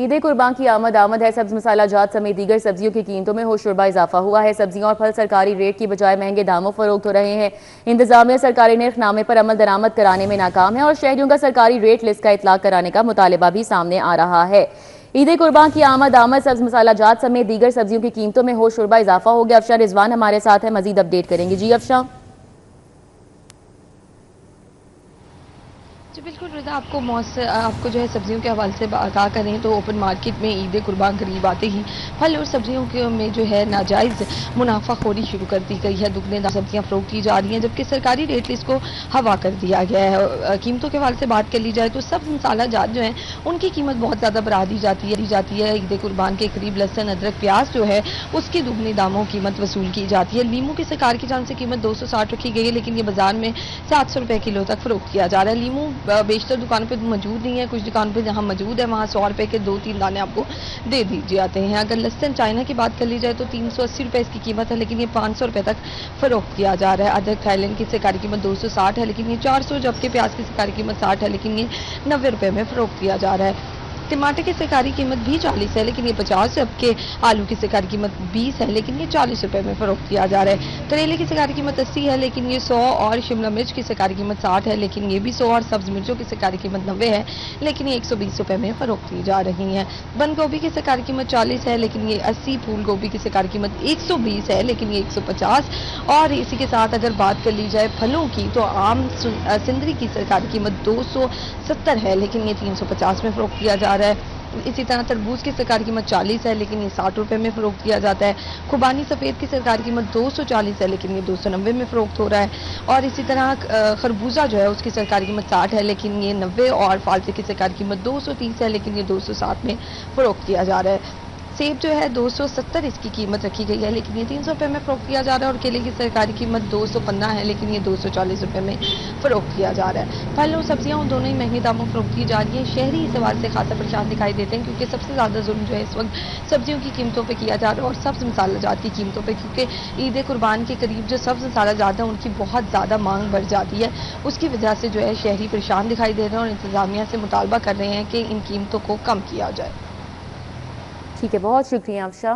ईद कुर्बान की आमद है। सब्ज मसाला जात समेत दीगर सब्जियों की कीमतों में होशरुबा इजाफा हुआ है। सब्जियां और फल सरकारी रेट की बजाय महंगे दामों फरोख्त हो रहे हैं। इंतजामिया सरकारी निर्खनामे पर अमल दरामद कराने में नाकाम है और शहरियों का सरकारी रेट लिस्ट का इतलाक कराने का मुतालिबा भी सामने आ रहा है। ईद कुर्बान की आमद सब्ज मसाला जात समेत दीगर सब्जियों की कीमतों में होशरुबा इजाफा हो गया। अफशा रिजवान हमारे साथ है, मजीद अपडेट करेंगे। जी अफशा। जी बिल्कुल रज़ा, आपको जो है सब्जियों के हवाले से आगाह करें तो ओपन मार्केट में ईद कुर्बान करीब आते ही फल और सब्जियों के में जो है नाजायज़ मुनाफाखोरी शुरू कर दी गई है। दुगने सब्जियां फरोख्त की जा रही हैं, जबकि सरकारी रेट लिस्ट को हवा कर दिया गया है। कीमतों के हवाले से बात कर ली जाए तो सब मसाला जात जो है उनकी कीमत बहुत ज़्यादा बढ़ा दी जाती है। ईद कुर्बान के करीब लहसुन, अदरक, प्याज जो है उसके दुगने दामों कीमत वसूल की जाती है। लीमू की सरकार की जान से कीमत 260 रखी गई है, लेकिन ये बाजार में 700 रुपए किलो तक फरोख्त किया जा रहा है। लीमू बेशतर दुकानों पे मौजूद नहीं है, कुछ दुकानों पे जहां मौजूद है वहां 100 रुपए के 2-3 दाने आपको दे दी जाते हैं। अगर लहसुन चाइना की बात कर ली जाए तो 380 रुपए इसकी कीमत है, लेकिन ये 500 रुपए तक फरोख्त किया जा रहा है। अदरक थाईलैंड की सरकारी कीमत 260 है, लेकिन ये 400, जबकि प्याज की सरकारी कीमत 60 है, लेकिन ये 90 रुपए में फरोख्त किया जा रहा है। टमाटर की सरकारी कीमत भी 40 है, लेकिन ये 50, जबकि आलू की सरकारी कीमत 20 है, लेकिन ये 40 रुपए में फरोख्त किया जा रहा है। करेले की सरकारी कीमत 80 है, लेकिन ये 100, और शिमला मिर्च की सरकारी कीमत 60 है, लेकिन ये भी 100, और सब्ज मिर्चों की सरकारी कीमत 90 है, लेकिन ये 120 रुपए में फरोख्त की जा रही है। बंद गोभी की सरकारी कीमत 40 है, लेकिन ये 80, फूल गोभी की सरकारी कीमत 120 है, लेकिन ये 150, और इसी के साथ अगर बात कर ली जाए फलों की तो आम सिंदरी की सरकारी कीमत 270 है, लेकिन ये 350 में फरोख्त किया जा रहा है। इसी तरह तरबूज की सरकारी कीमत 40 है, लेकिन ये 60 रुपए में फरोख्त किया जाता है। खुबानी सफ़ेद की सरकारी कीमत 240 है, लेकिन ये 290 में फरोख्त हो रहा है। और इसी तरह खरबूजा जो है उसकी सरकारी कीमत 60 है, लेकिन ये 90, और फालसे की सरकारी कीमत 230 है, लेकिन ये 260 में फरोख्त किया जा रहा है। सेब जो है 270 इसकी कीमत रखी गई है, लेकिन ये 300 रुपए में फरोख्त किया जा रहा है। और केले की सरकारी कीमत 215 है, लेकिन ये 240 रुपए में फरोख्त किया जा रहा है। फल और सब्जियां दोनों ही महंगे दामों में फरोख्त की जा रही है। शहरी इस सवाल से खासा परेशान दिखाई देते हैं, क्योंकि सबसे ज़्यादा जुल्म जो है इस वक्त सब्जियों की कीमतों पर किया जा रहा है, और सब्ज मसाला जात की कीमतों पर, क्योंकि ईद कुर्बान के करीब जो सब्ज मसाला जात है उनकी बहुत ज़्यादा मांग बढ़ जाती है। उसकी वजह से जो है शहरी परेशान दिखाई दे रहे हैं और इंतजामिया से मुतालबा कर रहे हैं कि इन कीमतों को कम किया जाए। ठीक है, बहुत शुक्रिया अफशा।